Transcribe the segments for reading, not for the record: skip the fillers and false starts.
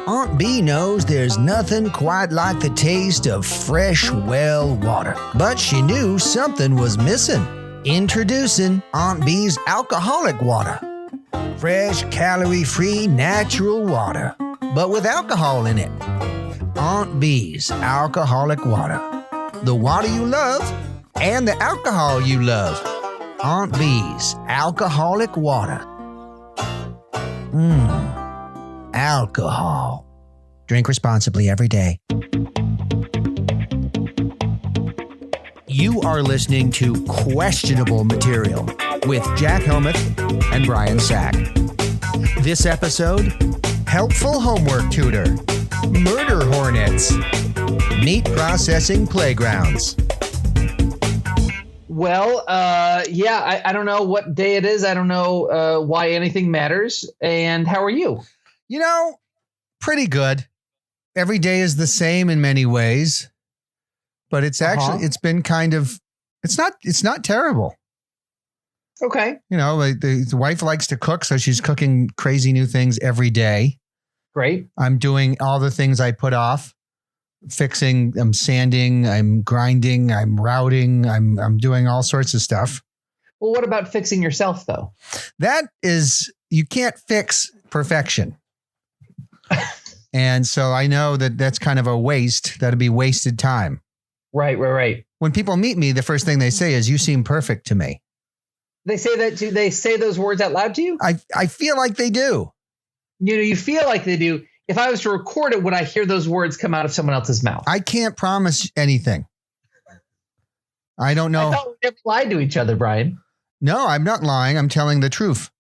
Aunt Bee knows there's nothing quite like the taste of fresh well water. But she knew something was missing. Introducing Aunt Bee's alcoholic water. Fresh, calorie-free, natural water, but with alcohol in it. Aunt Bee's alcoholic water. The water you love and the alcohol you love. Aunt Bee's alcoholic water. Alcohol. Drink responsibly every day. You are listening to Questionable Material with Jack Helmuth and Brian Sack. This episode, helpful homework tutor, murder hornets, meat processing playgrounds. Well, I don't know what day it is. I don't know why anything matters. And how are you? You know, pretty good. Every day is the same in many ways, but it's actually, it's been kind of, it's not terrible. Okay. You know, the wife likes to cook, so she's cooking crazy new things every day. Great. I'm doing all the things I put off. Fixing, I'm sanding, I'm grinding, I'm routing, I'm doing all sorts of stuff. Well, what about fixing yourself, though? That is, you can't fix perfection. And so I know that that's kind of a waste. That'd be wasted time. Right. When people meet me, the first thing they say is, "You seem perfect to me." They say that too. They say those words out loud to you? I feel like they do. You know, you feel like they do. If I was to record it, would I hear those words come out of someone else's mouth? I can't promise anything. I don't know. I thought we never lied to each other, Brian. No, I'm not lying. I'm telling the truth.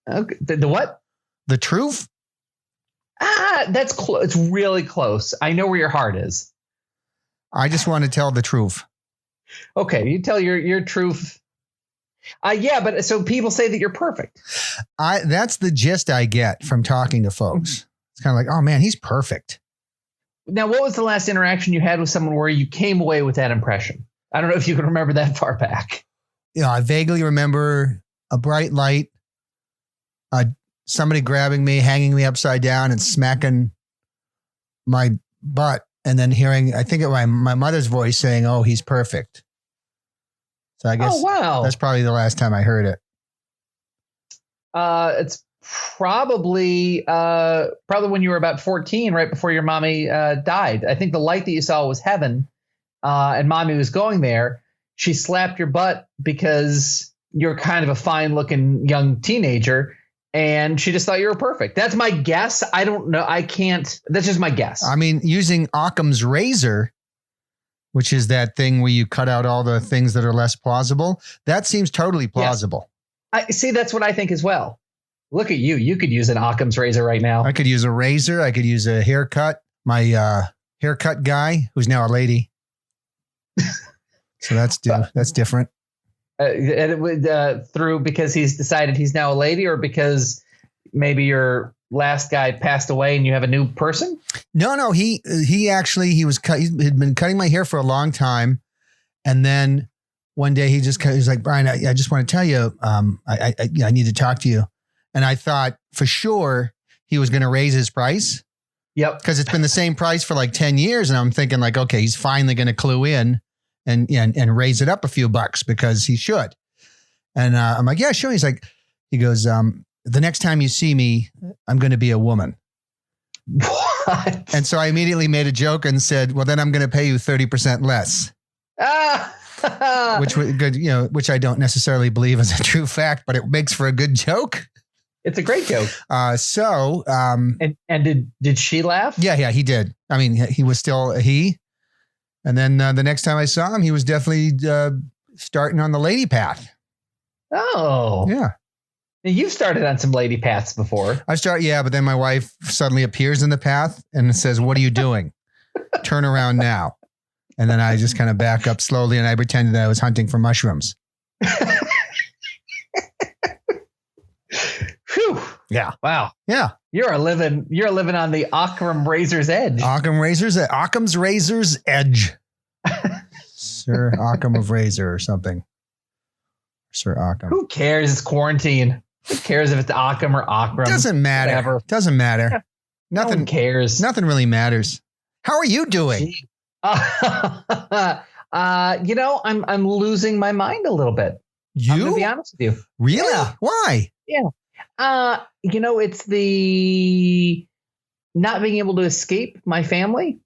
Okay. The what? The truth? That's close. It's really close. I know where your heart is. I just want to tell the truth. Okay, you tell your truth. But so people say that you're perfect. That's the gist I get from talking to folks. It's kind of like, oh man, he's perfect. Now, what was the last interaction you had with someone where you came away with that impression? I don't know if you can remember that far back. You know, I vaguely remember a bright light, somebody grabbing me, hanging me upside down and smacking my butt, and then hearing, I think, my mother's voice saying, "Oh, he's perfect." So I guess that's probably the last time I heard it. It's probably when you were about 14, right before your mommy died. I think the light that you saw was heaven, and mommy was going there. She slapped your butt because you're kind of a fine-looking young teenager, and she just thought you were perfect. That's my guess. I don't know. I can't. That's just my guess. I mean, using Occam's razor, which is that thing where you cut out all the things that are less plausible, that seems totally plausible. Yes. I see. That's what I think as well. Look at you. You could use an Occam's razor right now. I could use a razor. I could use a haircut. My haircut guy, who's now a lady. So that's different. And it would through because he's decided he's now a lady, or because maybe your last guy passed away and you have a new person? No. He had been cutting my hair for a long time, and then one day he's like, "Brian, I just want to tell you, I need to talk to you." And I thought for sure he was going to raise his price. Yep. Because it's been the same price for like 10 years. And I'm thinking like, okay, he's finally going to clue in and raise it up a few bucks because he should. And I'm like, yeah, sure. He goes, the next time you see me, I'm going to be a woman. What? And so I immediately made a joke and said, well, then I'm going to pay you 30% less. Which I don't necessarily believe is a true fact, but it makes for a good joke. It's a great joke. And did she laugh? Yeah, he did. I mean, he was still a he. And then the next time I saw him, he was definitely starting on the lady path. Oh. Yeah. Now, you've started on some lady paths before. But then my wife suddenly appears in the path and says, "What are you doing? Turn around now." And then I just kind of back up slowly and I pretended that I was hunting for mushrooms. Whew. Yeah. Wow. Yeah. You're living on the Occam's razor's edge. Occam's razor's edge. Sir Occam of Razor or something. Sir Occam. Who cares? It's quarantine. Who cares if it's Occam or Occam? Doesn't matter. Whatever. Doesn't matter. No one cares. Nothing really matters. How are you doing? I'm losing my mind a little bit. You? I'm going to be honest with you. Really? Yeah. Why? Yeah. It's the not being able to escape my family.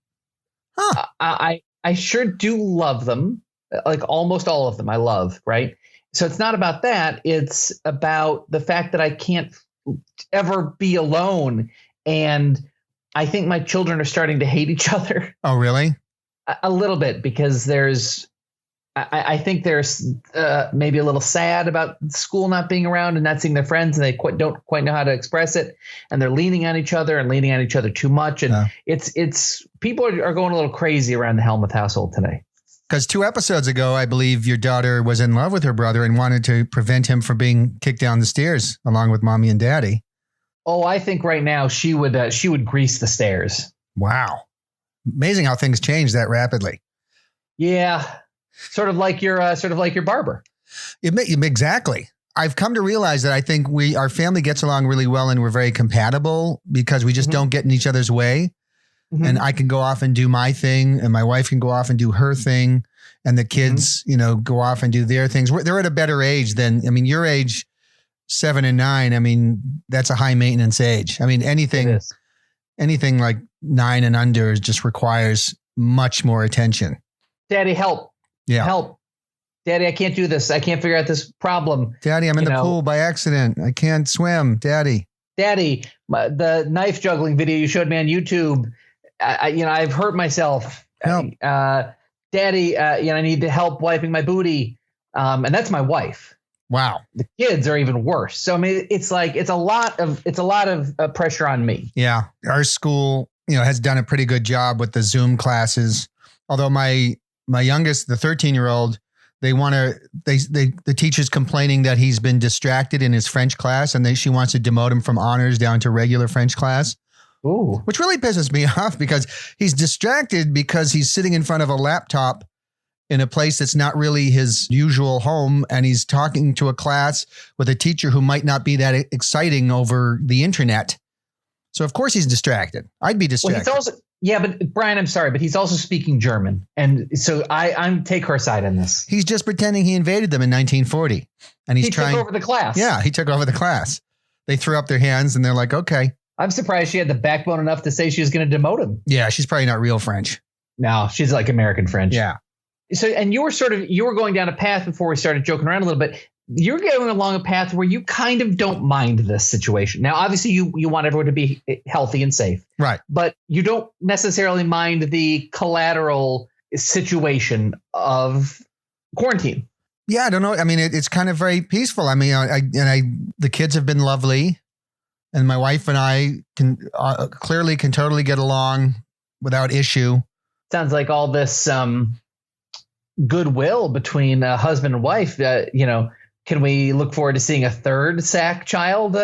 Huh. I sure do love them. Like almost all of them I love, right? So it's not about that. It's about the fact that I can't ever be alone. And I think my children are starting to hate each other. Oh, really? A little bit, because I think there's maybe a little sad about school not being around and not seeing their friends, and they don't quite know how to express it. And they're leaning on each other and leaning on each other too much. And it's people are going a little crazy around the Helmuth household today. Because 2 episodes ago, I believe your daughter was in love with her brother and wanted to prevent him from being kicked down the stairs along with mommy and daddy. Oh, I think right now she would grease the stairs. Wow. Amazing how things change that rapidly. Yeah. Sort of like your barber. Exactly. I've come to realize that I think our family gets along really well and we're very compatible because we just don't get in each other's way. Mm-hmm. And I can go off and do my thing and my wife can go off and do her thing. And the kids, go off and do their things. They're at a better age than, your age, 7 and 9. That's a high maintenance age. Anything like 9 and under just requires much more attention. Daddy, help. Yeah. Help. Daddy, I can't do this. I can't figure out this problem. Daddy, I'm in the pool by accident. I can't swim. Daddy, the knife juggling video you showed me on YouTube. I've hurt myself. Help. Daddy, I need help wiping my booty. And that's my wife. Wow. The kids are even worse. So, it's a lot of pressure on me. Yeah. Our school, has done a pretty good job with the Zoom classes. Although my youngest, the 13-year-old, the teacher's complaining that he's been distracted in his French class and she wants to demote him from honors down to regular French class. Ooh. Which really pisses me off because he's distracted because he's sitting in front of a laptop in a place that's not really his usual home. And he's talking to a class with a teacher who might not be that exciting over the internet. So of course he's distracted. I'd be distracted. Well, but Brian, I'm sorry, but he's also speaking German. And so I'm take her side on this. He's just pretending he invaded them in 1940. And he took over the class. Yeah, he took over the class. They threw up their hands and they're like, okay. I'm surprised she had the backbone enough to say she was going to demote him. Yeah, she's probably not real French. No, she's like American French. Yeah. So, and you were going down a path before we started joking around a little bit. You're going along a path where you kind of don't mind this situation. Now, obviously, you want everyone to be healthy and safe. Right. But you don't necessarily mind the collateral situation of quarantine. Yeah, I don't know. It's kind of very peaceful. The kids have been lovely. And my wife and I can clearly can totally get along without issue. Sounds like all this goodwill between husband and wife. Can we look forward to seeing a third SAC child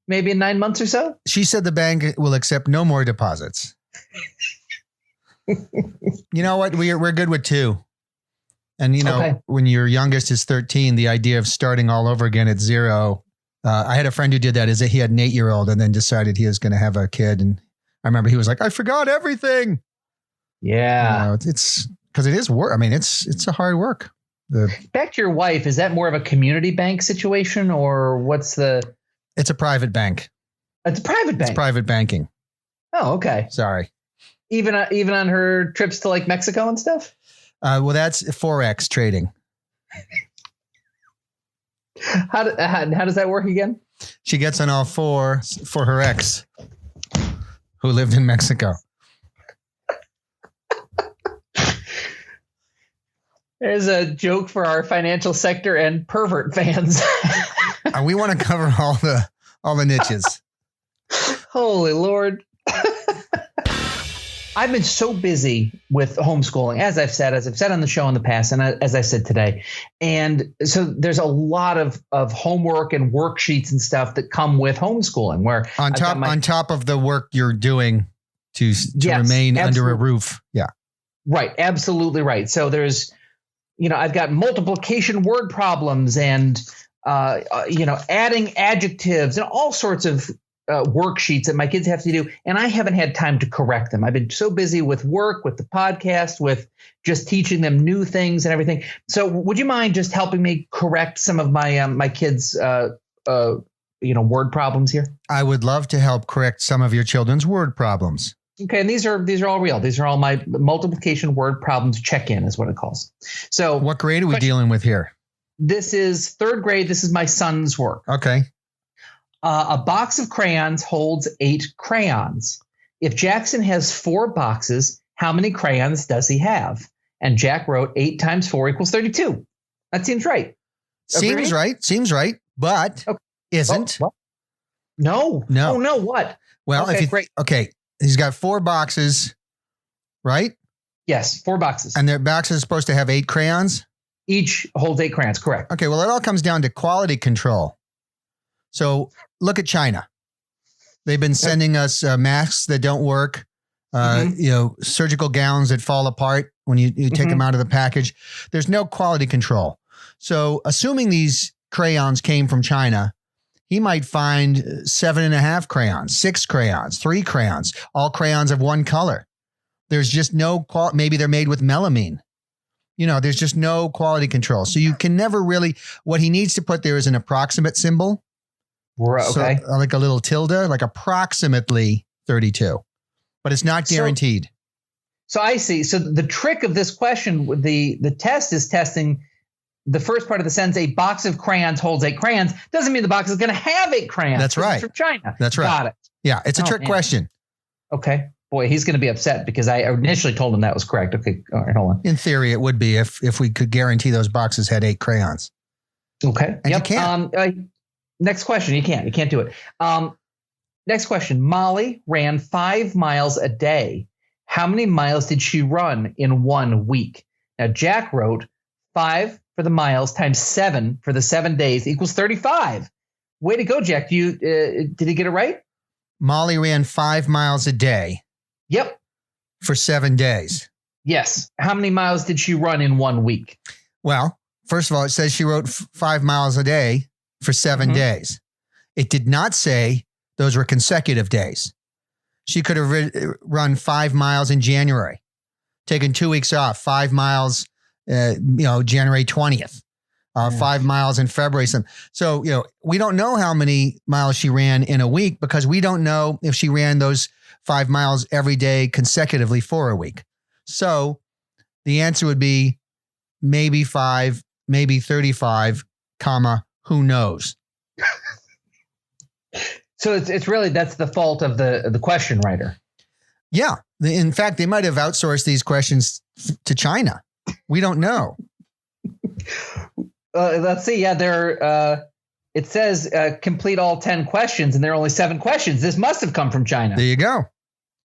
maybe in 9 months or so? She said the bank will accept no more deposits. You know what? We're good with 2. And, when your youngest is 13, the idea of starting all over again at 0. I had a friend who did that. Is that he had an 8-year-old and then decided he was going to have a kid. And I remember he was like, I forgot everything. Yeah. It's because it is work. It's a hard work. Back to your wife. Is that more of a community bank situation or what's the? It's a private bank. It's a private bank. It's private banking. Oh, okay. Sorry. Even on her trips to like Mexico and stuff. Well, that's Forex trading. How does that work again? She gets on all 4 for her ex who lived in Mexico. There's a joke for our financial sector and pervert fans. We want to cover all the niches. Holy Lord. I've been so busy with homeschooling, as I've said on the show in the past, and as I said today. And so there's a lot of homework and worksheets and stuff that come with homeschooling. Where on top of the work you're doing to remain under a roof. Yeah. Right. Absolutely right. So there's, I've got multiplication word problems and, adding adjectives and all sorts of worksheets that my kids have to do, and I haven't had time to correct them. I've been so busy with work, with the podcast, with just teaching them new things and everything. So would you mind just helping me correct some of my my kids' word problems here? I would love to help correct some of your children's word problems. Okay, and these are all real. These are all my multiplication word problems check-in is what it calls. So what grade are we dealing with here? This is third grade. This is my son's work. Okay. A box of crayons holds 8 crayons. If Jackson has 4 boxes, how many crayons does he have? And Jack wrote 8 times 4 equals 32. That seems right. Seems right, but isn't. What? No. Oh, no, what? Well, okay, he's got 4 boxes, right? Yes, 4 boxes. And their boxes are supposed to have 8 crayons? Each holds 8 crayons, correct. Okay, well, it all comes down to quality control. So look at China. They've been sending us masks that don't work, surgical gowns that fall apart when you take them out of the package. There's no quality control. So assuming these crayons came from China, he might find 7.5 crayons, 6 crayons, 3 crayons, all crayons of one color. There's just no maybe they're made with melamine. There's just no quality control. So you can never really, what he needs to put there is an approximate symbol. Okay. So, like a little tilde, like approximately 32, but it's not guaranteed. So I see. So the trick of this question, the test is testing the first part of the sentence. A box of crayons holds 8 crayons. Doesn't mean the box is going to have 8 crayons. That's right. It's from China. That's right. Got it. Yeah. It's a trick question. Okay. Boy, he's going to be upset because I initially told him that was correct. Okay. All right. Hold on. In theory, it would be if we could guarantee those boxes had 8 crayons. Okay. And you can't. Next question. You can't do it. Next question. Molly ran 5 miles a day. How many miles did she run in 1 week? Now, Jack wrote 5 for the miles times 7 for the 7 days equals 35. Way to go, Jack. Did he get it right? Molly ran 5 miles a day. Yep. For 7 days. Yes. How many miles did she run in 1 week? Well, first of all, it says she wrote 5 miles a day for 7 days. It did not say those were consecutive days. She could have run 5 miles in January, taken 2 weeks off, 5 miles, January 20th, 5 miles in February. So, we don't know how many miles she ran in a week because we don't know if she ran those 5 miles every day consecutively for a week. So the answer would be maybe 5, maybe 35, who knows? So it's really, that's the fault of the question writer. Yeah. In fact, they might have outsourced these questions to China. We don't know. Let's see. Yeah, it says complete all 10 questions and there are only 7 questions. This must have come from China. There you go.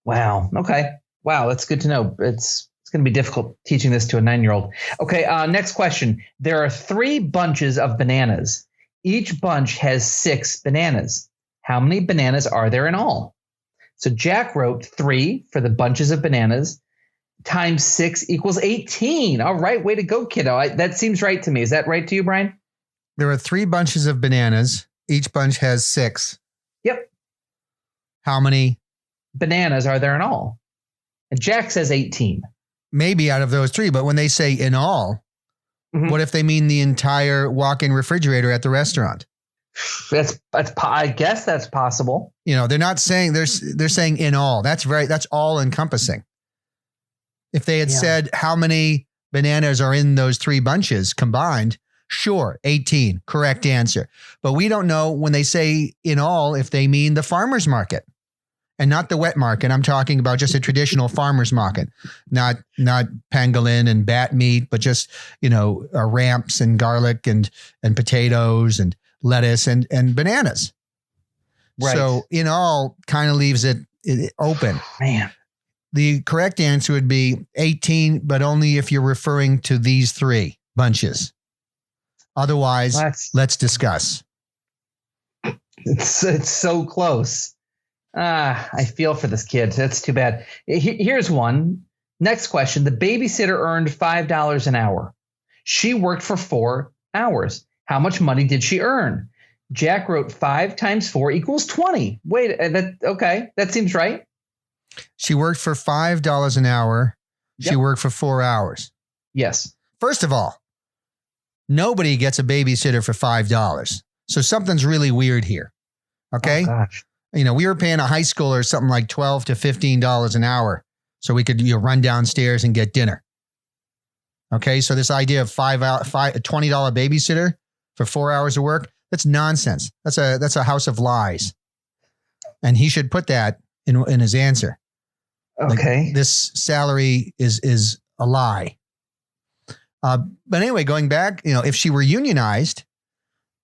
Wow. Okay. Wow. That's good to know. It's going to be difficult teaching this to a 9-year-old. Okay. Next question. There are 3 bunches of bananas. Each bunch has 6 bananas. How many bananas are there in all? So Jack wrote 3 for the bunches of bananas times 6 equals 18. All right. Way to go, kiddo. That seems right to me. Is that right to you, Brian? There are 3 bunches of bananas. Each bunch has 6. Yep. How many bananas are there in all? And Jack says 18. Maybe out of those 3. But when they say in all, what if they mean the entire walk-in refrigerator at the restaurant? I guess that's possible. They're not saying they're saying in all. That's all encompassing. If they had said how many bananas are in those 3 bunches combined, sure, 18, correct answer. But we don't know when they say in all if they mean the farmer's market and not the wet market. I'm talking about just a traditional farmer's market, not pangolin and bat meat, but just, ramps and garlic and potatoes and lettuce and bananas. Right. So in all kind of leaves it open. Man. The correct answer would be 18, but only if you're referring to these 3 bunches. Otherwise, let's discuss. It's so close. I feel for this kid. That's too bad. Here's one. Next question. The babysitter earned $5 an hour. She worked for 4 hours. How much money did she earn? Jack wrote 5 times 4 equals 20. Wait, that seems right. She worked for $5 an hour. She Yep. worked for 4 hours. Yes. First of all, nobody gets a babysitter for $5. So something's really weird here. Okay. Oh, gosh. We were paying a high schooler something like $12 to $15 an hour so we could run downstairs and get dinner. Okay. So this idea of a $20 babysitter for 4 hours of work, that's nonsense. That's a house of lies. And he should put that in his answer. Okay. Like, this salary is a lie. But anyway, going back, if she were unionized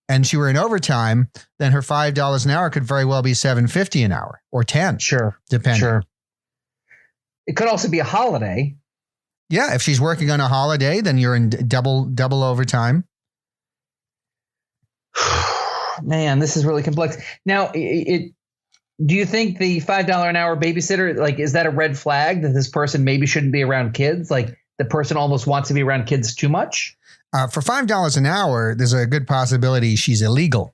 and she were in overtime, then her $5 an hour could very well be $7.50 an hour or $10. Sure. Depending. Sure. It could also be a holiday. Yeah. If she's working on a holiday, then you're in double overtime. Man, this is really complex. Now, do you think the $5 an hour babysitter, like, is that a red flag that this person maybe shouldn't be around kids? Like, the person almost wants to be around kids too much? For $5 an hour, there's a good possibility she's illegal.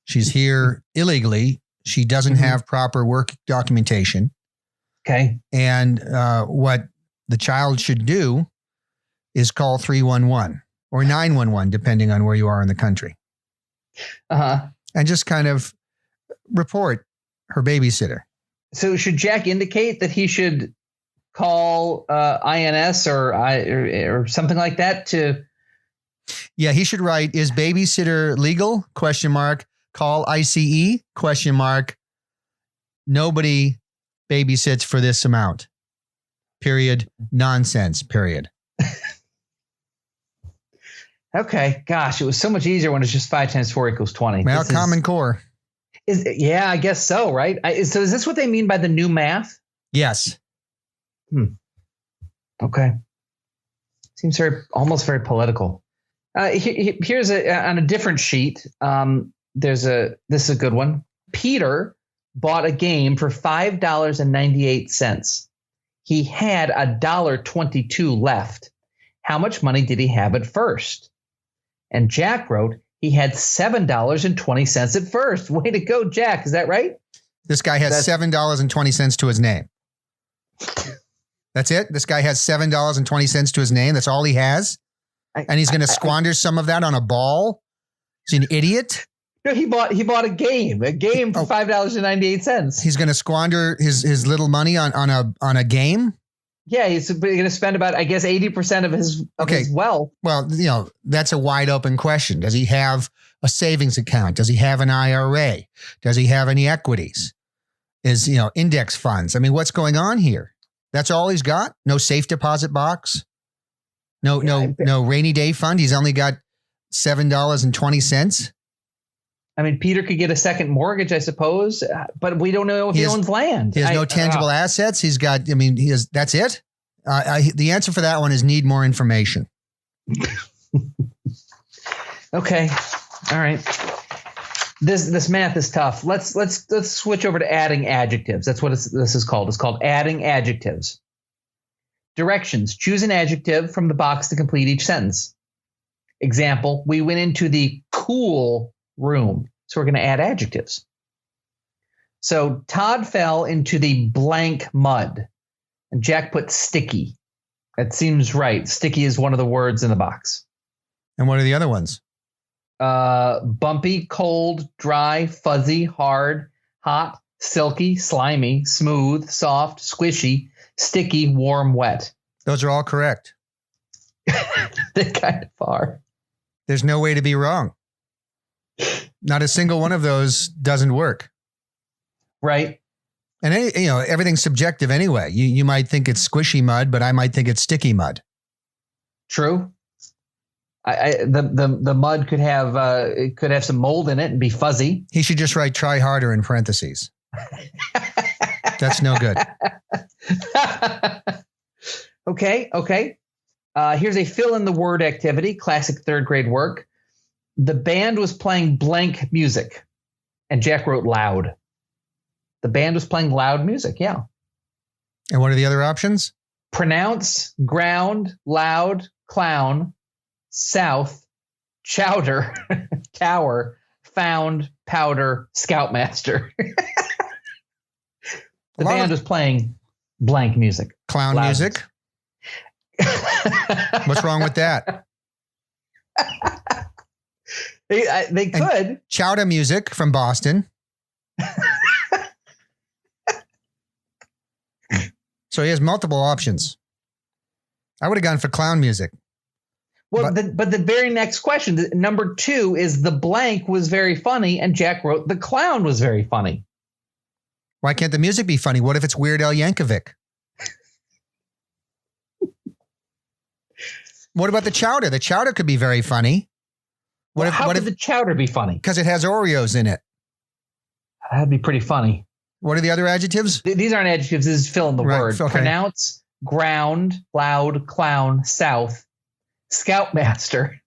She's here illegally. She doesn't have proper work documentation. Okay. And what the child should do is call 311 or 911, depending on where you are in the country. And just kind of report her babysitter. So should Jack indicate that he should call INS or something like that to? Yeah, he should write, is babysitter legal? ? Call ICE ? Nobody babysits for this amount. Period. Nonsense. Period. Okay. Gosh, it was so much easier when it's just 5 times 4 equals 20. Well, Common Core. Yeah, I guess so, right? So is this what they mean by the new math? Yes. Okay. Seems almost very political. Here's on a different sheet. This is a good one. Peter bought a game for $5.98. He had $1.22 left. How much money did he have at first? And Jack wrote he had $7.20 at first. Way to go, Jack. Is that right? This guy has $7.20 to his name. That's it? This guy has $7.20 to his name. That's all he has? And he's going to squander some of that on a ball? He's an idiot? No, he bought a game for $5.98. He's going to squander his little money on a game? Yeah, he's going to spend about, I guess, 80% of his wealth. Well, that's a wide open question. Does he have a savings account? Does he have an IRA? Does he have any equities? Index funds? I mean, what's going on here? That's all he's got? No safe deposit box? No rainy day fund? He's only got $7.20? I mean, Peter could get a second mortgage, I suppose, but we don't know if he owns land. He has no tangible assets. That's it. The answer for that one is need more information. Okay. All right. This math is tough. Let's switch over to adding adjectives. That's what this is called. It's called adding adjectives. Directions. Choose an adjective from the box to complete each sentence. Example, we went into the cool room. So we're going to add adjectives. So Todd fell into the blank mud. And Jack put sticky. That seems right. Sticky is one of the words in the box. And what are the other ones? Bumpy, cold, dry, fuzzy, hard, hot, silky, slimy, smooth, soft, squishy, sticky, warm, wet. Those are all correct. They kind of are. There's no way to be wrong. Not a single one of those doesn't work. Right. And everything's subjective anyway. You might think it's squishy mud, but I might think it's sticky mud. True. The mud could have some mold in it and be fuzzy. He should just write try harder in parentheses. That's no good. Okay. Here's a fill in the word activity, classic third grade work. The band was playing blank music, and Jack wrote loud. The band was playing loud music, yeah. And what are the other options? Pronounce, ground, loud, clown, south, chowder, tower, found, powder, scoutmaster. The band was playing blank music. Clown music. What's wrong with that? They could. And chowder music from Boston. So he has multiple options. I would have gone for clown music. Well, but the very next question, number 2, is the blank was very funny, and Jack wrote the clown was very funny. Why can't the music be funny? What if it's Weird Al Yankovic? What about the chowder? The chowder could be very funny. How could the chowder be funny? Because it has Oreos in it. That'd be pretty funny. What are the other adjectives? These aren't adjectives. This is fill in the word. Okay. Pronounce, ground, loud, clown, south, scoutmaster.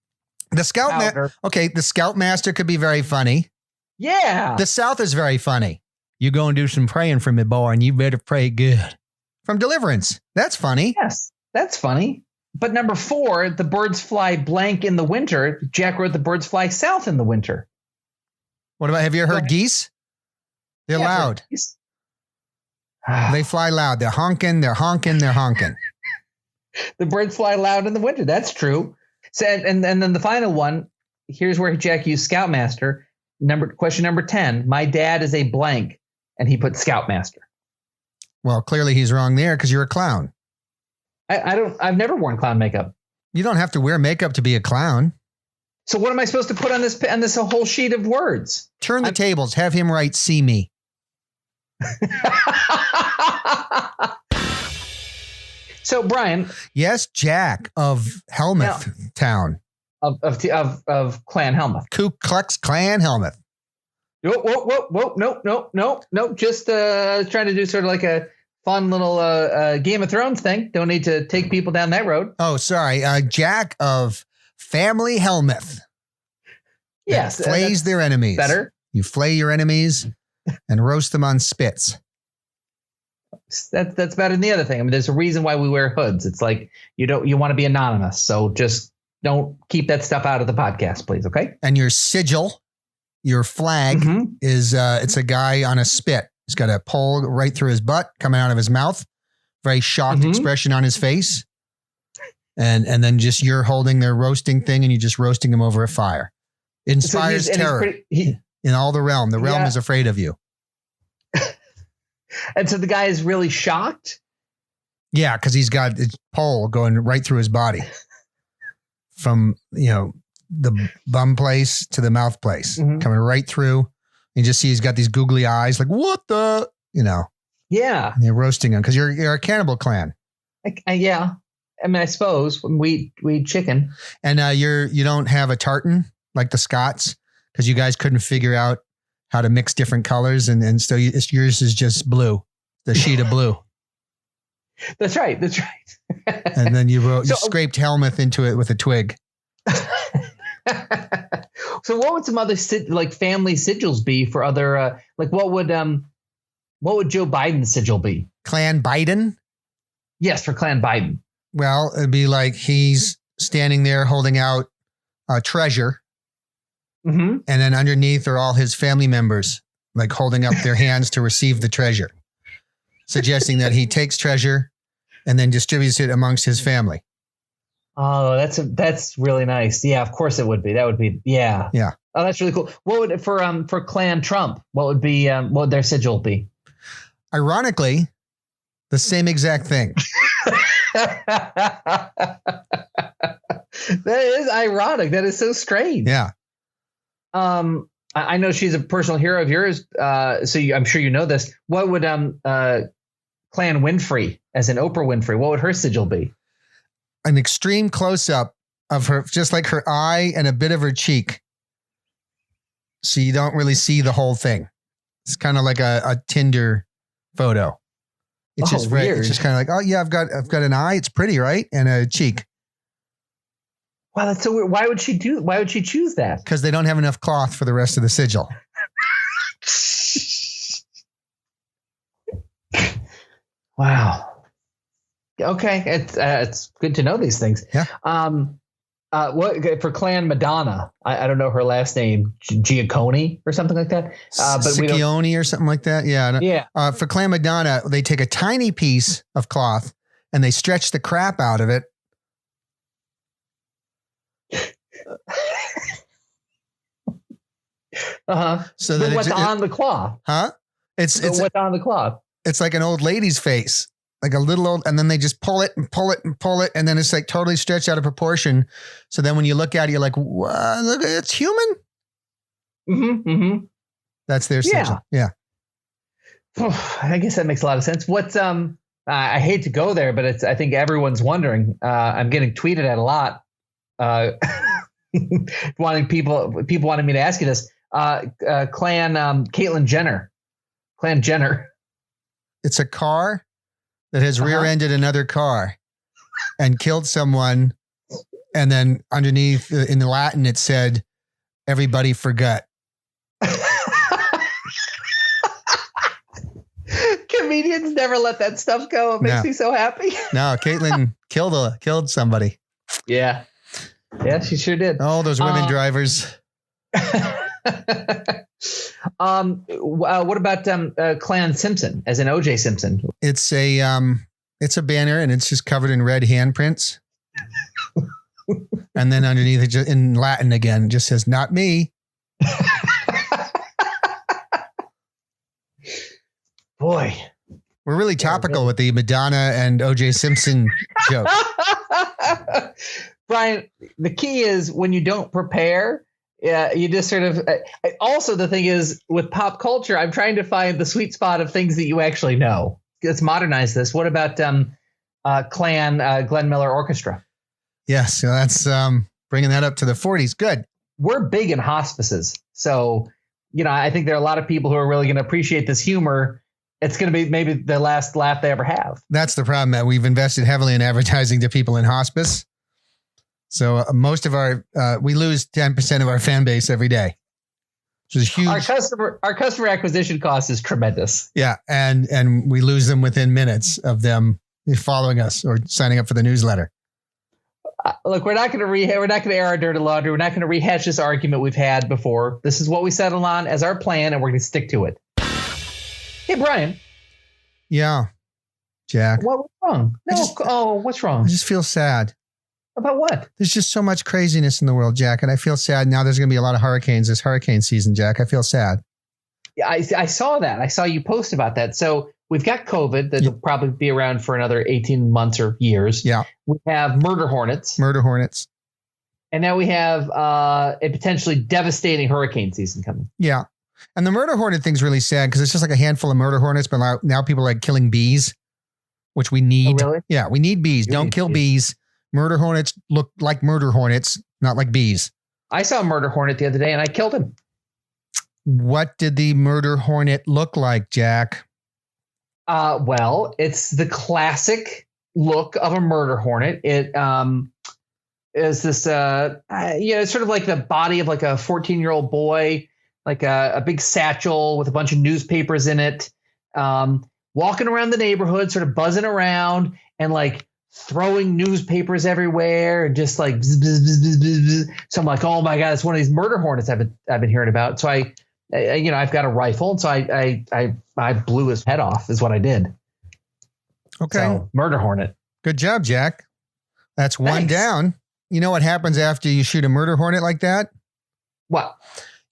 The Scoutmaster could be very funny. Yeah. The South is very funny. You go and do some praying for me, boy, and you better pray good. From Deliverance. That's funny. Yes, that's funny. But number 4, the birds fly blank in the winter. Jack wrote the birds fly south in the winter. What about, have you ever heard geese? They're loud. They fly loud. They're honking, they're honking, they're honking. The birds fly loud in the winter. That's true. So, and then the final one, here's where Jack used Scoutmaster. Question number 10. My dad is a blank, and he put Scoutmaster. Well, clearly he's wrong there because you're a clown. I've never worn clown makeup. You don't have to wear makeup to be a clown. So what am I supposed to put on this whole sheet of words? Turn the tables. Have him write "see me." So Brian. Yes, Jack of Helmuth Town. Of Clan Helmuth. Ku Klux Klan Helmuth. Whoa. No. Just trying to do sort of like a fun little Game of Thrones thing. Don't need to take people down that road. Oh, sorry. Jack of Family Helmuth. Yes. Flays their enemies. Better. You flay your enemies and roast them on spits. That's better than the other thing. I mean, there's a reason why we wear hoods. It's like you want to be anonymous. So just don't keep that stuff out of the podcast, please. Okay. And your sigil, your flag is it's a guy on a spit. He's got a pole right through his butt coming out of his mouth. Very shocked expression on his face. And then just you're holding their roasting thing and you're just roasting him over a fire. It inspires terror in all the realm. The realm is afraid of you. And so the guy is really shocked. Yeah, because he's got his pole going right through his body. From, the bum place to the mouth place, coming right through. You just see he's got these googly eyes, like, what the, Yeah. And you're roasting him because you're a cannibal clan. Yeah. I mean, I suppose we eat chicken. And you don't have a tartan like the Scots because you guys couldn't figure out how to mix different colors. And so yours is just blue, the sheet of blue. That's right. And then you scraped Helmuth into it with a twig. So what would some other family sigils be for other what would Joe Biden's sigil be? Clan Biden? Yes, for Clan Biden. Well, it'd be like he's standing there holding out a treasure. And then underneath are all his family members, like holding up their hands to receive the treasure, suggesting that he takes treasure and then distributes it amongst his family. Oh, that's really nice. Yeah, of course it would be. That would be, yeah. Yeah. Oh, that's really cool. What would for Clan Trump? What would their sigil be? Ironically, the same exact thing. That is ironic. That is so strange. Yeah. I know she's a personal hero of yours. I'm sure you know this. What would Clan Winfrey, as in Oprah Winfrey, what would her sigil be? An extreme close-up of her, just like her eye and a bit of her cheek. So you don't really see the whole thing. It's kind of like a Tinder photo. It's just weird. It's just kind of like, oh yeah, I've got an eye. It's pretty, right? And a cheek. Wow, that's so weird. Why would she choose that? Because they don't have enough cloth for the rest of the sigil. Wow. Okay, it's good to know these things. Yeah. What for Clan Madonna? I don't know her last name, Giacconi or something like that. But Sicchione or something like that. Yeah. Yeah. For Clan Madonna, they take a tiny piece of cloth and they stretch the crap out of it. So that what's on the cloth? Huh? It's what's on the cloth? It's like an old lady's face. Like a little old, and then they just pull it and pull it and pull it, and then it's like totally stretched out of proportion. So then when you look at it, you're like, what? Look, it's human. Mm-hmm. Mm-hmm. That's their section. Yeah. I guess that makes a lot of sense. What's I hate to go there, but I think everyone's wondering. I'm getting tweeted at a lot. People wanting me to ask you this. Clan Caitlyn Jenner. Clan Jenner. It's a car that has rear-ended another car and killed someone. And then underneath in the Latin, it said, everybody forgot. Comedians never let that stuff go. It makes me so happy. No, Caitlyn killed somebody. Yeah. Yeah, she sure did. Oh, those women drivers. What about Clan Simpson, as in O.J. Simpson? It's a banner, and it's just covered in red handprints. And then underneath it, just in Latin again, it just says, "Not me." Boy, we're really topical with the Madonna and O.J. Simpson joke. Brian, the key is when you don't prepare. Yeah, you just sort of. Also, the thing is with pop culture, I'm trying to find the sweet spot of things that you actually know. Let's modernize this. What about Clan Glenn Miller Orchestra? Yes, so that's bringing that up to the 40s. Good. We're big in hospices, so I think there are a lot of people who are really going to appreciate this humor. It's going to be maybe the last laugh they ever have. That's the problem, Matt. We've invested heavily in advertising to people in hospice. So most of we lose 10% of our fan base every day, which is huge. Our customer acquisition cost is tremendous. Yeah. And we lose them within minutes of them following us or signing up for the newsletter. Look, we're not going to air our dirty laundry. We're not going to rehash this argument we've had before. This is what we settled on as our plan, and we're going to stick to it. Hey, Brian. Yeah, Jack. What's wrong? What's wrong? I just feel sad. About what? There's just so much craziness in the world, Jack, and I feel sad. Now there's going to be a lot of hurricanes this hurricane season, Jack. I feel sad. Yeah, I saw that. I saw you post about that. So we've got COVID that'll probably be around for another 18 months or years. Yeah. We have murder hornets. And now we have a potentially devastating hurricane season coming. Yeah. And the murder hornet thing's really sad because it's just like a handful of murder hornets, but now people are like killing bees, which we need. Oh, really? Yeah, we need bees. Don't kill bees. Murder hornets look like murder hornets, not like bees. I saw a murder hornet the other day and I killed him. What did the murder hornet look like, Jack? Well, it's the classic look of a murder hornet. It is this, it's sort of like the body of like a 14-year-old boy, like a big satchel with a bunch of newspapers in it, walking around the neighborhood, sort of buzzing around and like throwing newspapers everywhere and just like bzz, bzz, bzz, bzz, bzz. So I'm like, oh my God, it's one of these murder hornets I've been hearing about. So I've got a rifle, and so I blew his head off is what I did. Okay. So, murder hornet. Good job, Jack. That's one down. You know what happens after you shoot a murder hornet like that? What?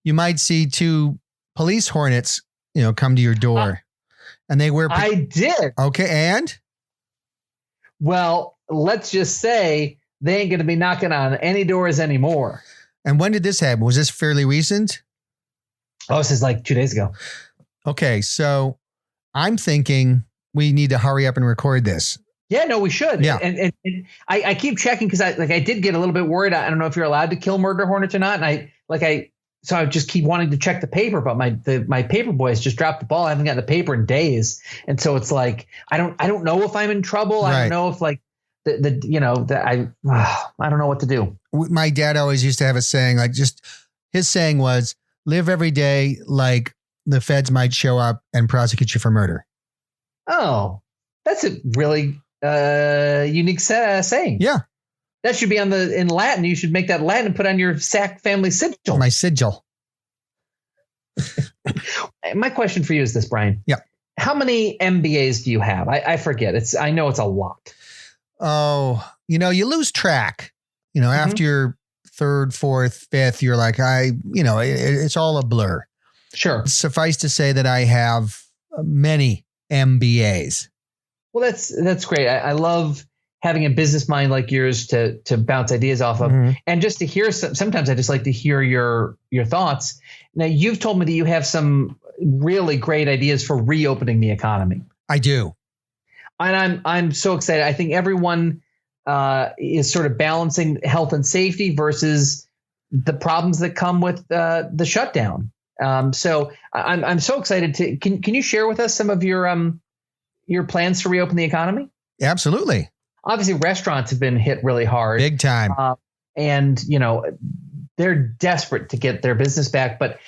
You might see two police hornets, come to your door, and they wear. I did. Okay, and. Well, let's just say they ain't going to be knocking on any doors anymore. And when did this happen? Was this fairly recent? Oh, this is like 2 days ago. Okay, so I'm thinking we need to hurry up and record this. Yeah, no, we should. Yeah. And I keep checking because I did get a little bit worried. I don't know if you're allowed to kill murder hornets or not. And so I just keep wanting to check the paper, but my paper boys just dropped the ball. I haven't gotten the paper in days. And so it's like, I don't know if I'm in trouble. Right. I don't know if like I don't know what to do. My dad always used to have a saying, his saying was, live every day like the feds might show up and prosecute you for murder. Oh, that's a really unique saying. Yeah. That should be in Latin. You should make that Latin and put on your Sack family sigil. My sigil. My question for you is this, Brian. Yeah. How many MBAs do you have? I forget. I know it's a lot. Oh, you lose track. After your third, fourth, fifth, you're like, it's all a blur. Sure. Suffice to say that I have many MBAs. Well, that's great. I love having a business mind like yours to bounce ideas off of, and just to hear sometimes I just like to hear your thoughts. Now, you've told me that you have some really great ideas for reopening the economy. I do. And I'm so excited. I think everyone is sort of balancing health and safety versus the problems that come with the shutdown. So I'm so excited to. Can you share with us some of your plans to reopen the economy? Absolutely. Obviously, restaurants have been hit really hard, big time, and they're desperate to get their business back. But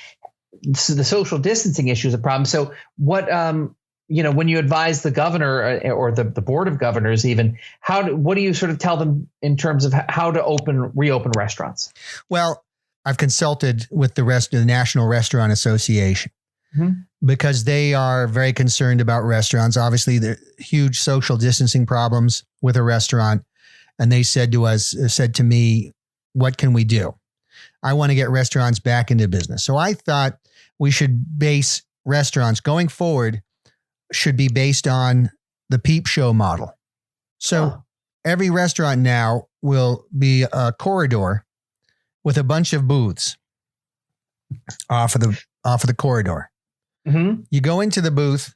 so the social distancing issue is a problem. So what? When you advise the governor or the board of governors, even what do you sort of tell them in terms of how to reopen restaurants? Well, I've consulted with the National Restaurant Association because they are very concerned about restaurants. Obviously, there are huge social distancing problems with a restaurant. And they said to me, what can we do? I want to get restaurants back into business. So I thought we should base restaurants going forward should be based on the Peep show model. So every restaurant now will be a corridor with a bunch of booths off of the corridor. You go into the booth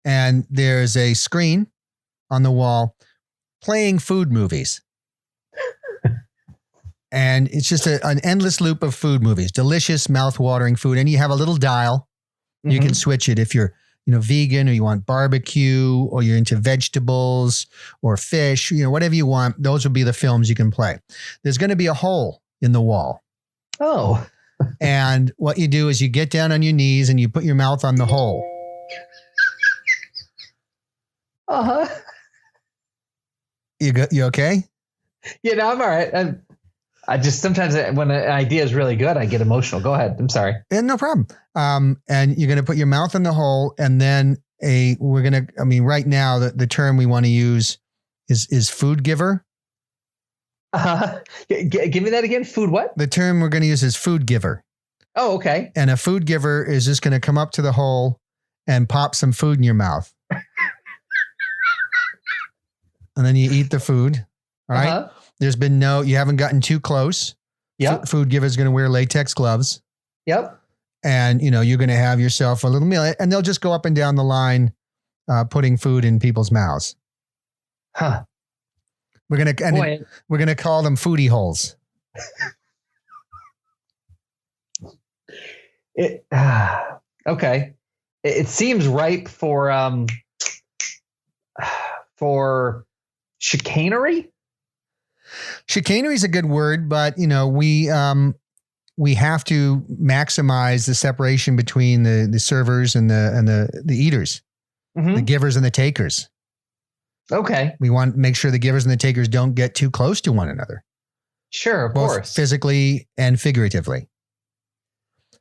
and there's a screen on the wall playing food movies. And it's just an endless loop of food movies, delicious, mouth-watering food. And you have a little dial. You can switch it if you're vegan or you want barbecue or you're into vegetables or fish, whatever you want. Those will be the films you can play. There's going to be a hole in the wall. Oh. And what you do is you get down on your knees and you put your mouth on the hole. Uh-huh. You okay? Yeah, no, I'm all right. I just sometimes when an idea is really good, I get emotional. Go ahead. I'm sorry. No problem. And you're going to put your mouth in the hole, and then right now the term we want to use is food giver. Give me that again. Food what? The term we're going to use is food giver. Oh, okay. And a food giver is just going to come up to the hole and pop some food in your mouth. And then you eat the food. All right. There's been you haven't gotten too close. Yep. Food giver is going to wear latex gloves. Yep. And, you're going to have yourself a little meal, and they'll just go up and down the line, putting food in people's mouths. Huh. We're going to call them foodie holes. Okay. It seems ripe for chicanery. Chicanery is a good word, but we have to maximize the separation between the servers and the eaters, the givers and the takers. Okay. We want to make sure the givers and the takers don't get too close to one another. Sure, of both course. Physically and figuratively.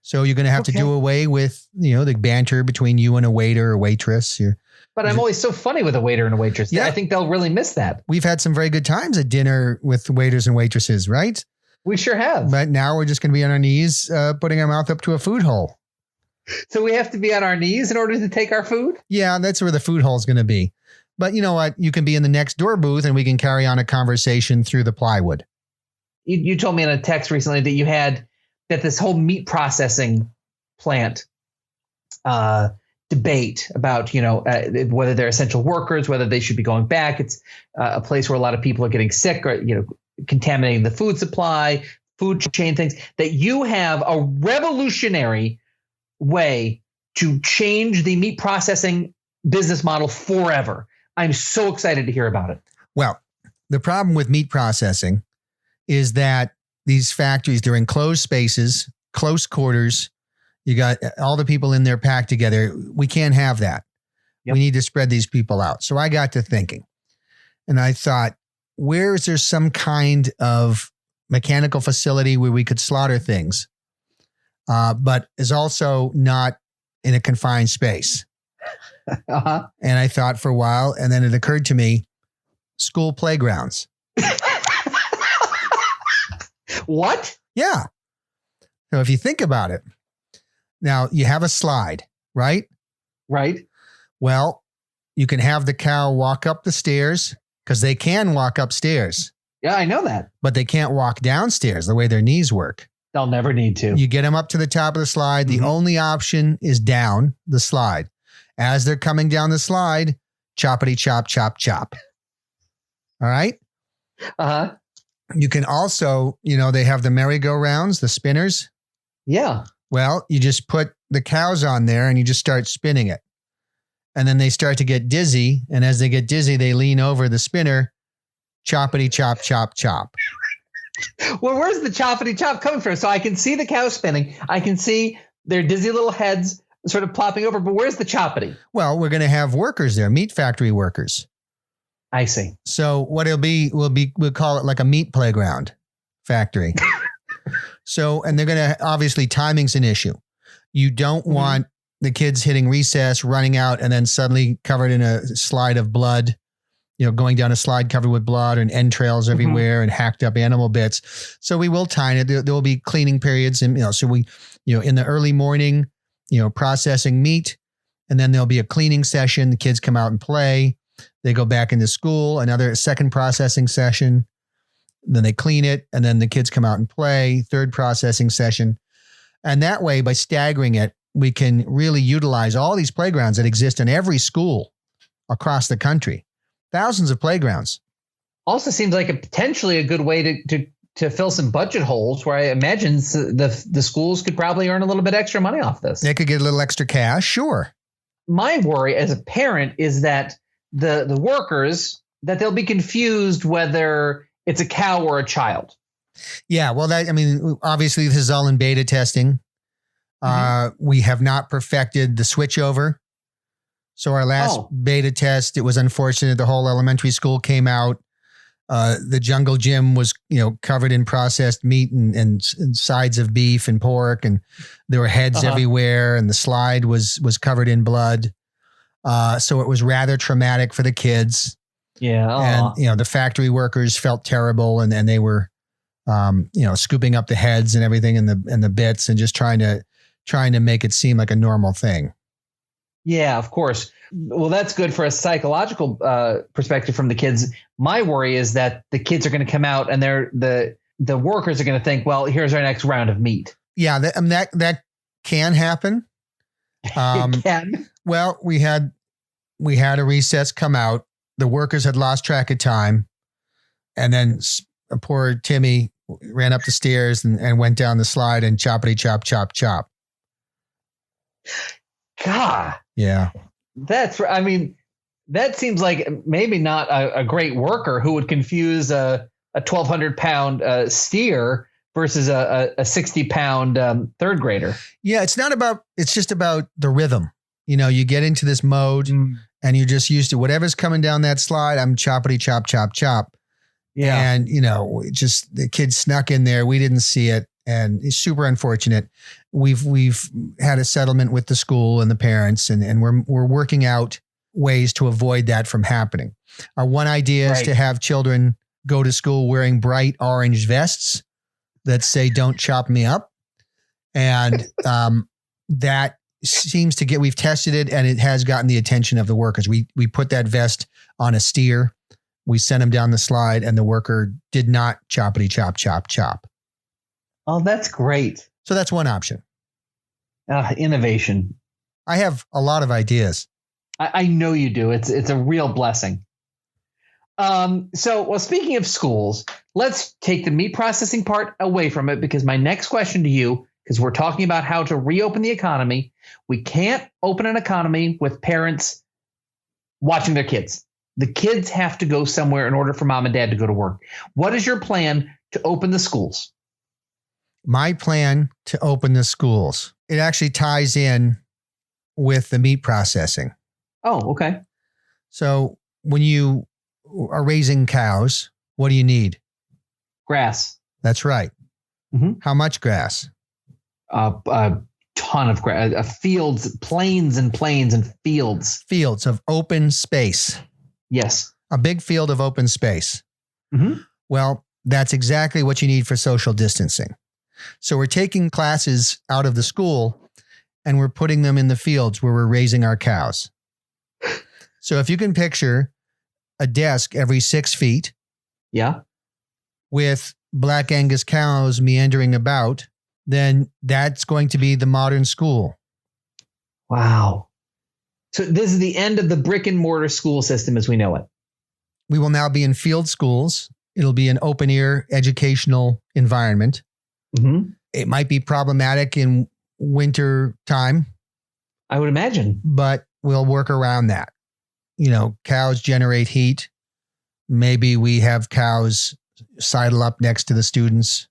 So you're going to have to do away with, the banter between you and a waiter or waitress. But I'm always so funny with a waiter and a waitress. Yeah. I think they'll really miss that. We've had some very good times at dinner with waiters and waitresses, right? We sure have. But now we're just going to be on our knees, putting our mouth up to a food hole. So we have to be on our knees in order to take our food? Yeah, that's where the food hole is going to be. But you know what? You can be in the next door booth and we can carry on a conversation through the plywood. You told me in a text recently that you had this whole meat processing plant debate about, whether they're essential workers, whether they should be going back. It's a place where a lot of people are getting sick or, contaminating the food supply, food chain things, that you have a revolutionary way to change the meat processing business model forever. I'm so excited to hear about it. Well, the problem with meat processing is that these factories, they're in closed spaces, close quarters. You got all the people in there packed together. We can't have that. Yep. We need to spread these people out. So I got to thinking, and I thought, where is there some kind of mechanical facility where we could slaughter things, but is also not in a confined space? Uh-huh. And I thought for a while, and then it occurred to me, school playgrounds. What? Yeah. So if you think about it, now you have a slide, right? Right. Well, you can have the cow walk up the stairs because they can walk upstairs, Yeah, I know that. but they can't walk downstairs the way their knees work. They'll never need to. You get them up to the top of the slide. The only option is down the slide. As they're coming down the slide, choppity chop, chop, chop. All right. Uh-huh. You can also, they have the merry-go-rounds, the spinners. Yeah. Well, you just put the cows on there and you just start spinning it. And then they start to get dizzy. And as they get dizzy, they lean over the spinner, choppity chop, chop, chop. Well, where's the choppity chop coming from? So I can see the cow spinning. I can see their dizzy little heads sort of plopping over. But where's the choppity? Well, we're going to have workers there, meat factory workers. I see. So what it'll be, we'll call it like a meat playground factory. So, and they're going to, obviously timing's an issue. You don't want the kids hitting recess, running out, and then suddenly covered in a slide of blood, going down a slide covered with blood and entrails everywhere and hacked up animal bits. So we will time it. There will be cleaning periods. And, so we, in the early morning, processing meat, and then there'll be a cleaning session. The kids come out and play. They go back into school, another second processing session. Then they clean it, and then the kids come out and play, third processing session. And that way, by staggering it, we can really utilize all these playgrounds that exist in every school across the country. Thousands of playgrounds. Also seems like potentially a good way to fill some budget holes where I imagine the schools could probably earn a little bit extra money off this. They could get a little extra cash, sure. My worry as a parent is that the workers, that they'll be confused whether it's a cow or a child. Yeah, well, obviously this is all in beta testing. We have not perfected the switchover. So our last beta test, it was unfortunate. The whole elementary school came out. The jungle gym was, covered in processed meat and sides of beef and pork, and there were heads everywhere, and the slide was covered in blood. So it was rather traumatic for the kids. Yeah. And, the factory workers felt terrible, and they were, scooping up the heads and everything and the bits and just trying to make it seem like a normal thing. Yeah, of course. Well, that's good for a psychological perspective from the kids. My worry is that the kids are going to come out and the workers are going to think, well, here's our next round of meat. Yeah, that can happen. It can. Well, we had a recess come out. The workers had lost track of time, and then poor Timmy ran up the stairs and went down the slide and choppity chop, chop, chop. God. Yeah. That seems like maybe not a great worker who would confuse a 1,200 pound steer versus a 60 pound third grader. Yeah. It's just about the rhythm. You get into this mode and you're just used to whatever's coming down that slide. I'm choppity chop, chop, chop. Yeah. And, just the kid snuck in there. We didn't see it. And it's super unfortunate. We've had a settlement with the school and the parents, and we're working out ways to avoid that from happening. Our one idea is to have children go to school wearing bright orange vests that say "Don't chop me up," and that seems to we've tested it, and it has gotten the attention of the workers. We put that vest on a steer, we sent him down the slide, and the worker did not choppity chop, chop, chop. Oh, that's great. So that's one option. Innovation. I have a lot of ideas. I know you do. It's a real blessing. So speaking of schools, let's take the meat processing part away from it, because my next question to you, because we're talking about how to reopen the economy, we can't open an economy with parents watching their kids. The kids have to go somewhere in order for mom and dad to go to work. What is your plan to open the schools? My plan to open the schools, it actually ties in with the meat processing. Oh, okay. So when you are raising cows, What do you need? Grass. That's right. Mhm. How much grass? A ton of grass. Fields, plains and fields. Fields of open space. Yes. A big field of open space. Mm-hmm. Well, that's exactly what you need for social distancing. So we're taking classes out of the school and we're putting them in the fields where we're raising our cows. So if you can picture a desk every 6 feet. Yeah. With Black Angus cows meandering about, then that's going to be the modern school. Wow. So this is the end of the brick and mortar school system as we know it. We will now be in field schools. It'll be an open ear educational environment. Mm-hmm. It might be problematic in winter time. I would imagine. But we'll work around that. You know, cows generate heat. Maybe we have cows sidle up next to the students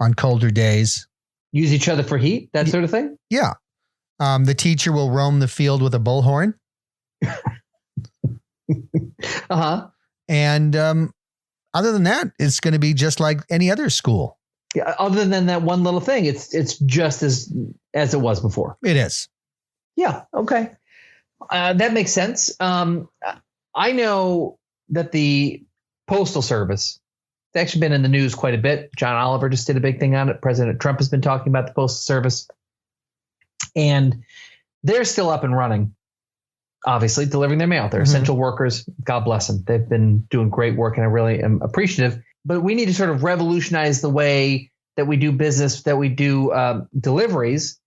on colder days. Use each other for heat, that sort of thing? Yeah. The teacher will roam the field with a bullhorn. Uh-huh. And other than that, it's going to be just like any other school. Yeah, other than that one little thing, it's just as it was before. It is. Yeah. Okay. That makes sense. I know that the Postal Service, it's actually been in the news quite a bit. John Oliver just did a big thing on it. President Trump has been talking about the Postal Service. And they're still up and running, obviously, delivering their mail. They're essential workers. God bless them. They've been doing great work, and I really am appreciative. But we need to sort of revolutionize the way that we do business, that we do deliveries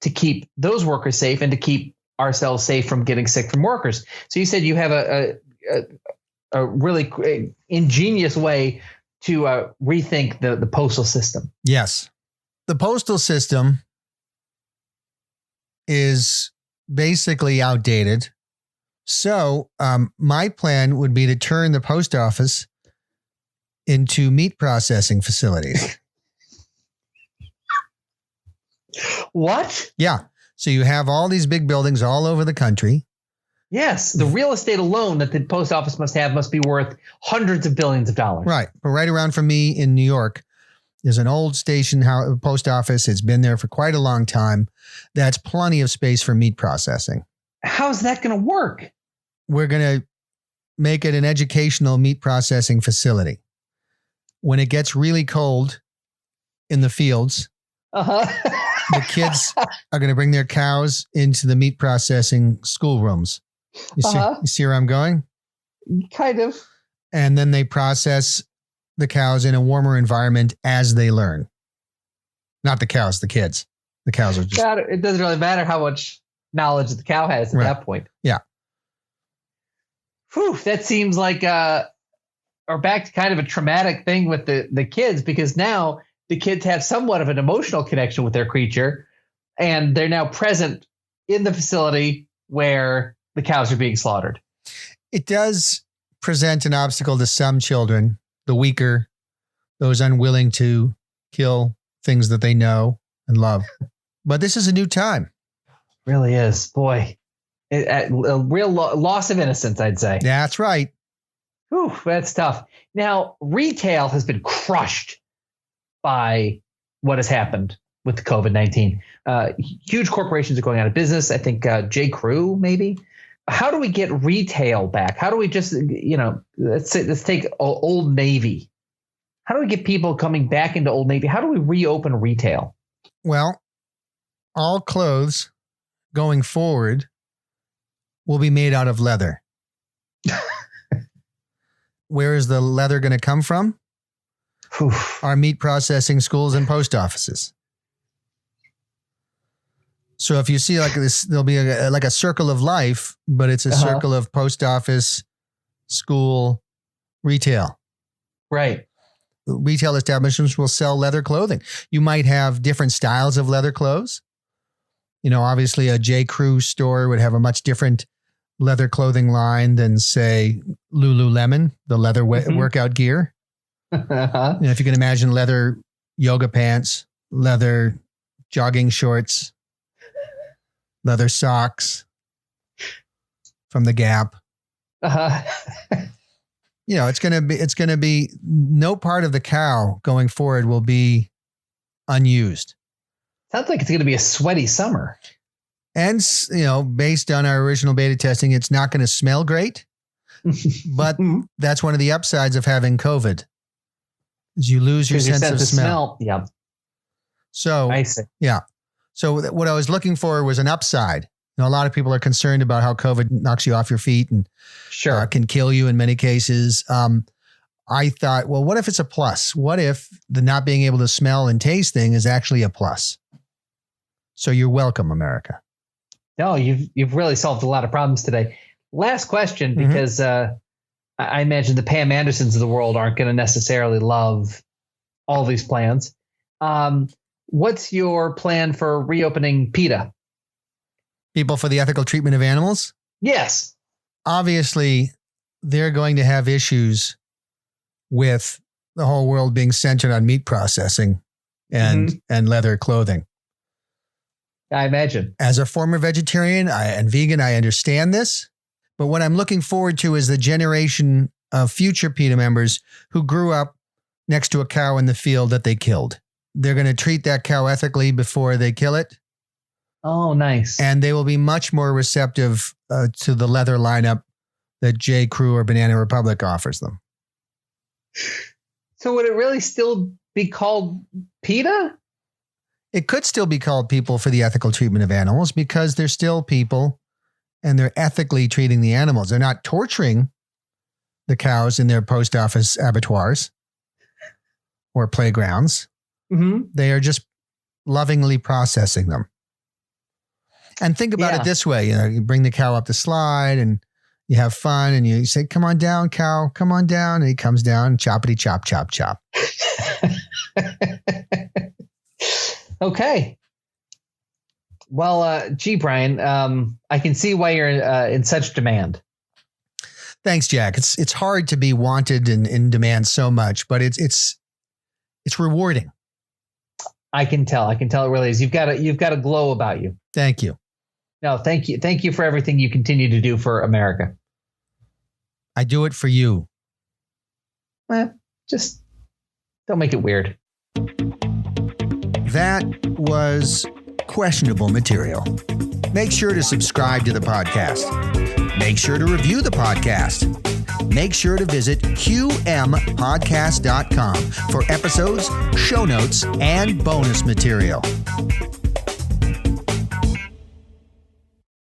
to keep those workers safe and to keep ourselves safe from getting sick from workers. So you said you have a really ingenious way to rethink the postal system. Yes. The postal system is basically outdated. So my plan would be to turn the post office into meat processing facilities. What? Yeah. So you have all these big buildings all over the country. Yes. The real estate alone that the post office must be worth hundreds of billions of dollars. Right. But right around from me in New York, there's an old station post office. It's been there for quite a long time. That's plenty of space for meat processing. How's that going to work? We're going to make it an educational meat processing facility. When it gets really cold in the fields, the kids are going to bring their cows into the meat processing schoolrooms. You see where I'm going? Kind of. And then they process the cows in a warmer environment as they learn. Not the cows, the kids. The cows are just... It doesn't really matter how much knowledge the cow has at that point. Yeah. Whew, that seems like or back to kind of a traumatic thing with the kids, because now the kids have somewhat of an emotional connection with their creature, and they're now present in the facility where the cows are being slaughtered. It does present an obstacle to some children, the weaker, those unwilling to kill things that they know and love. But this is a new time. Really is. Boy, a real loss of innocence, I'd say. That's right. Whew, that's tough. Now, retail has been crushed by what has happened with the COVID-19. Huge corporations are going out of business. I think J. Crew, maybe. How do we get retail back? How do we just, let's take Old Navy. How do we get people coming back into Old Navy? How do we reopen retail? Well, all clothes going forward will be made out of leather. Where is the leather going to come from? Our meat processing schools and post offices. So if you see like this, there'll be like a circle of life, but it's a circle of post office, school, retail. Right. Retail establishments will sell leather clothing. You might have different styles of leather clothes. You know, obviously a J. Crew store would have a much different leather clothing line than, say, Lululemon, the leather workout gear. If you can imagine leather yoga pants, leather jogging shorts, leather socks from the Gap. it's going to be no part of the cow going forward will be unused. Sounds like it's going to be a sweaty summer. And, based on our original beta testing, it's not going to smell great. But that's one of the upsides of having COVID is you lose your sense of smell. Yeah. So I see. Yeah. So what I was looking for was an upside. A lot of people are concerned about how COVID knocks you off your feet and sure can kill you in many cases. I thought, well, what if it's a plus? What if the not being able to smell and taste thing is actually a plus? So you're welcome, America. No, you've really solved a lot of problems today. Last question, because I imagine the Pam Andersons of the world aren't going to necessarily love all these plans. What's your plan for reopening PETA? People for the Ethical Treatment of Animals? Yes. Obviously, they're going to have issues with the whole world being centered on meat processing and leather clothing. I imagine. As a former vegetarian and vegan, I understand this. But what I'm looking forward to is the generation of future PETA members who grew up next to a cow in the field that they killed. They're going to treat that cow ethically before they kill it. Oh, nice. And they will be much more receptive to the leather lineup that J. Crew or Banana Republic offers them. So would it really still be called PETA? It could still be called People for the Ethical Treatment of Animals because they're still people and they're ethically treating the animals. They're not torturing the cows in their post office abattoirs or playgrounds. They are just lovingly processing them. And think about it this way. You bring the cow up the slide and you have fun and you say, come on down, cow, come on down. And he comes down, choppity chop, chop, chop. Okay. Well, gee, Brian, I can see why you're in such demand. Thanks, Jack. It's hard to be wanted and in demand so much, but it's rewarding. I can tell. It really is. You've got a glow about you. Thank you. No, thank you. Thank you for everything you continue to do for America. I do it for you. Just don't make it weird. That was questionable material. Make sure to subscribe to the podcast. Make sure to review the podcast. Make sure to visit qmpodcast.com for episodes, show notes, and bonus material.